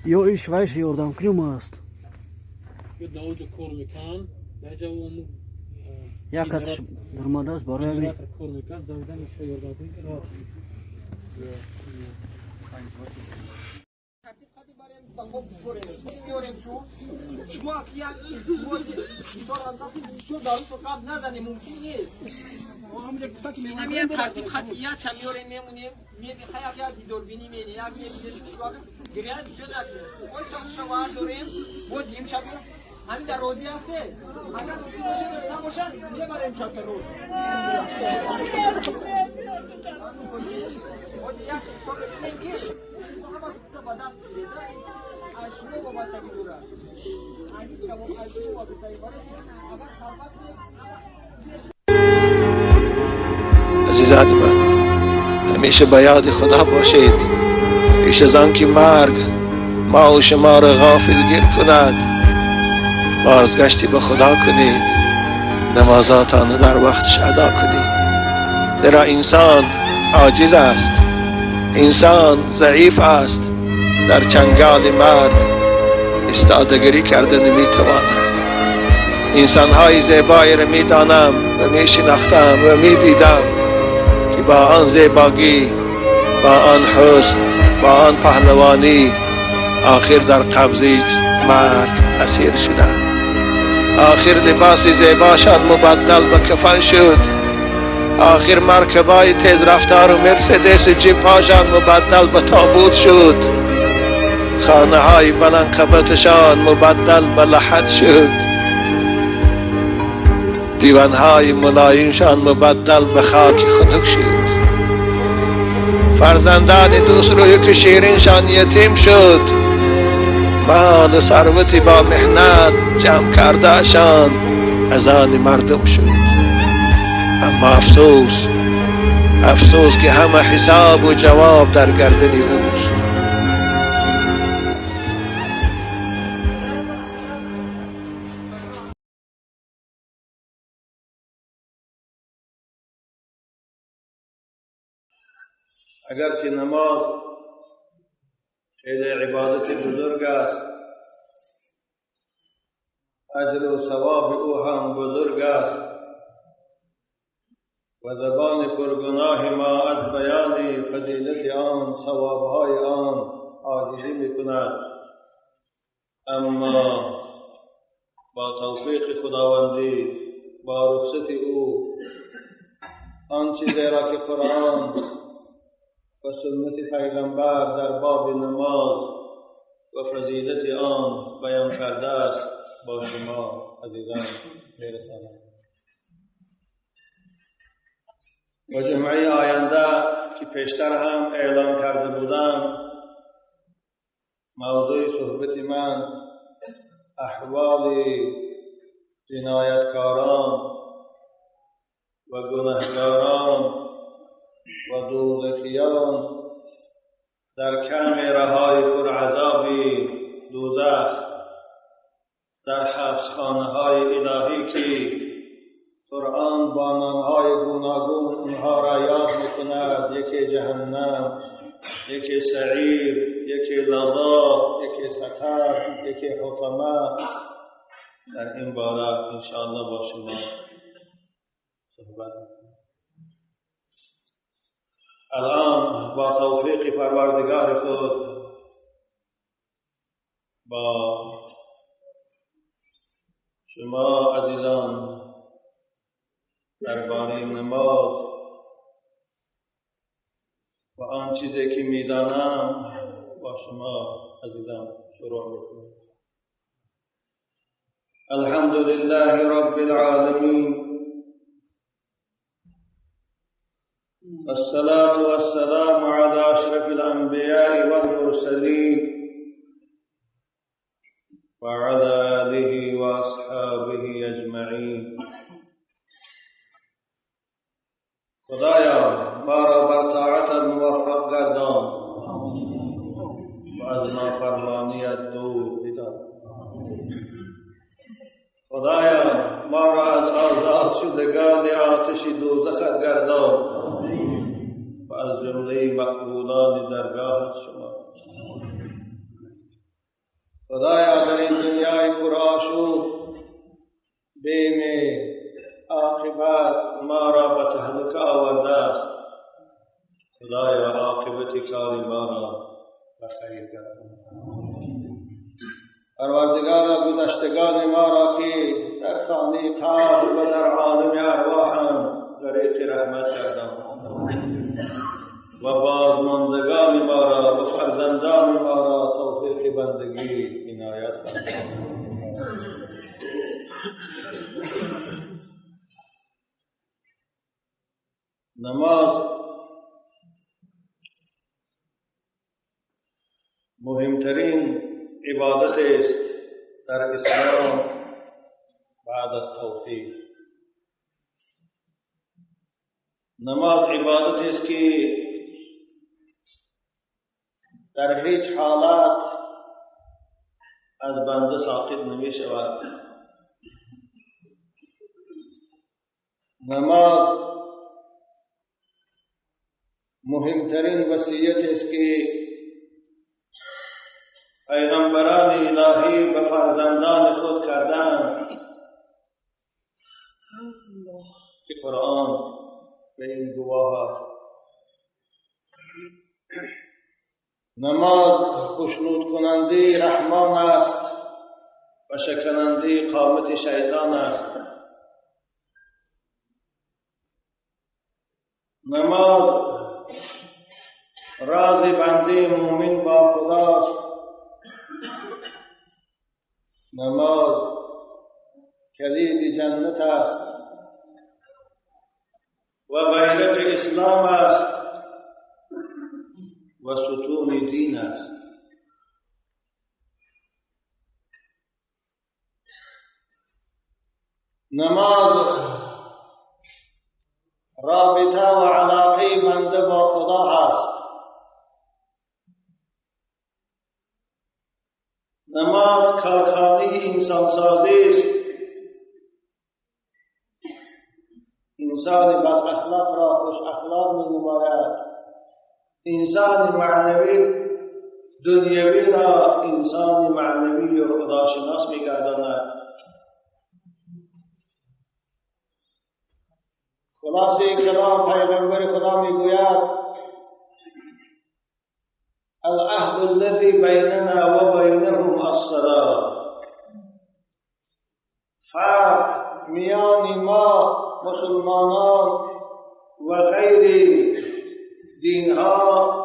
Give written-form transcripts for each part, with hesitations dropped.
یا ایش ویش یاردم کنیم است یا داوجا کار میکن بجا اون یک از درمانده است برای اوی کار میکن داویده میشه یاردم کنیم شما که یک داروشو قبل نزنی ممکن نیست اینم یه ترتیب خطیت هم میمونیم میبی خیلی یک دوربینی میری یک میبیده شوشوار گریه بسیار نکنیم باید شوار داریم باید دیم شب همین در روزی هسته اگر روزی باشه نباشن میبریم شب که روز باید یک سال ببینیم که همه کتا با دست بیده اشنو با باید دوره اگه شما اشنو با بیتایی باره اگر خلقت عزیزان من همیشه به یاد خدا باشید پیش از آن که مرگ ما و شما را غافلگیر کند بازگشتی به خدا کنید نمازاتان در وقتش ادا کنید زیرا انسان عاجز است انسان ضعیف است در چنگال مرگ استادگری کرده نمیتواند انسان‌های زیبایی را می‌دانم و می‌شناختم و می‌دیدم که با آن زیبایی با آن حسن با آن پهلوانی آخر در قبضه مرگ اسیر شدند آخر لباس زیباشان مبدل به کفن شد آخر مرکبای تیز رفتار و مرسدس و جیپاشان مبدل به تابوت شد خانه های بلند قبتشان مبدل به لحد شد دیوانهای ملایمشان مبدل به خاک خنک شد فرزندان دوست روی که شیرینشان یتیم شد مال و ثروتی با محنت جمع کردهشان از آن مردم شد اما افسوس که همه حساب و جواب در گردن اوست اگرچه نماز خیلی عبادت بزرگ است اجر و ثواب او هم بزرگ است و زبان پرگناه ما از بیان فضیلت آن ثوابهای آن عاجزی میکند اما با توفیق خداوندی با رخصت او آن چیزی را که قرآن و سنت پیغمبر در باب نماز و فضیلت آن بیان کرده است با شما عزیزان میرسانم و جمعه آینده که پیشتر هم اعلام کرده بودم موضوع صحبت من احوال جنایتکاران و گناهکاران و دوزخیان در کمیره‌های پرعذاب دوزخ در حبسخانه‌های الهی که قرآن با نام‌های گوناگون اونها را یاد می‌کند یکی جهنم یکی سعیر یکی لظا یکی سقر یکی حطمه در این باره انشاءالله با شما صحبت الان با توفیق پروردگار خود با شما عزیزان درباره نماز و آن چیزی که میدانم با شما عزیزان شروع میکنم. الحمد لله رب العالمين والصلاة والسلام على أشرف الأنبياء والمرسلين وعلى آله وأصحابه أجمعين. خدایا ما را بر طاعتت موفق گردان و از نافرمانیت دور بدار. خدایا ما را از آزاد شدگان آتش دوزخت گردان و از جمله مقبولان درگاهت شما. خدایا در این دنیای پرآشوب بیم عاقبت ما را به تهلکه آورده است. خدایا عاقبت کار ما را به خیر گردان. پروردگارا گذشتگان ما را که در خانه قبر و در عالم ارواح هم غریق رحمت گردان و بازماندگان ما را و فرزندان ما را توفیق بندگی عنایت فرما. نماز مهمترین عبادت است در اسلام بعد از توحید. نماز عبادت است که در هیچ حالت از بنده ساقط نمی شود. نماز مهمترین وصیت است که پیغمبران الهی به فرزندان خود کردند که قرآن به این گواه است. نماز خشنود کننده رحمان است و شکننده قامت شیطان است. نماز راز بنده مومن با خداست. نماز کلید جنت است و بیرق اسلام است و ستون دین است. نماز رابطه و علاقه بنده با خدا است. نماز کارخانه انسانسازی است. انسان بد اخلاق را خوش اخلاق می نماید. انسان معنوی دنیوی را انسان معنوی و خداشناس می گرداند. خلاصه کلام پیغمبر خدا می گوید العهد الذي بيننا وبينهم الصلاة. فرق میان ما مسلمانان و غیر دینها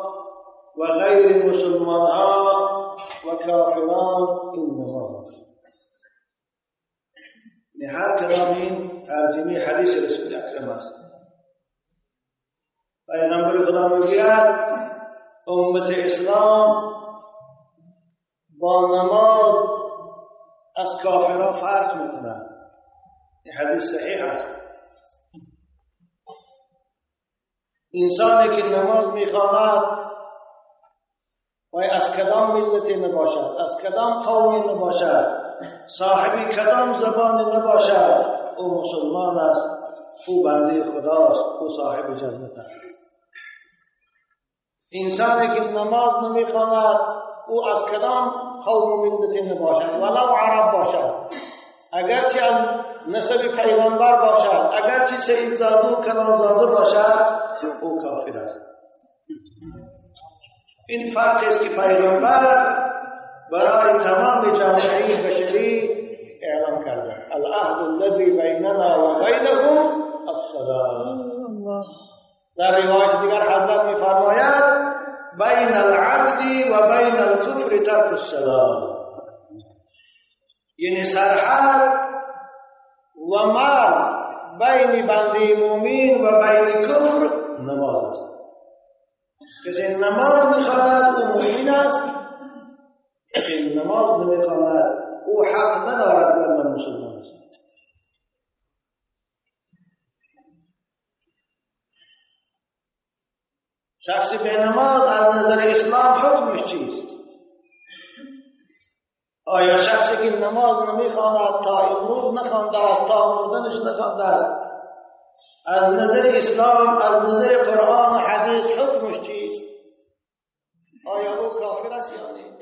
و غیر مسلمانها و کافران این نماز است. هر کلام این ترجمه حدیث رسول اکرم است. پیغمبر خدا میگوید امت اسلام با نماز از کافرها فرق میکنند. این حدیث صحیح است. انسانی که نماز میخواند و از کدام ملتی نباشد، از کدام قومی نباشد، صاحب کدام زبان نباشد، او مسلمان است، او بنده خداست، او صاحب جنت است. انسانی که نماز نمیخواند او از کدام قوم و ملتی نباشد، ولو عرب باشد، اگرچه نسب پیغمبر باشد، اگرچه سید زاده و کلام زاده باشد، او کافر است. این فرق است که پیغمبر برای تمام جامعه بشری اعلام کرده. العهد الذی بیننا و بینکم الصلاة. در روایت دیگر حضرت می‌فرماید بین العبد و بین الكفر ترک الصلاة. یعنی سرحد و مرز بین بنده مومن و بین کفر نماز است. کسی نماز می‌خواند او مومن است، کسی نماز نمی‌خواند او حق ندارد که من مسلمان است. شخصی به نماز از نظر اسلام حکمش چیست؟ آیا شخصی که نماز نمیخواند تا امروز نخوانده است، تا مردنش نخوانده است، از نظر اسلام، از نظر قرآن و حدیث حکمش چیست؟ آیا او کافر است یا نه؟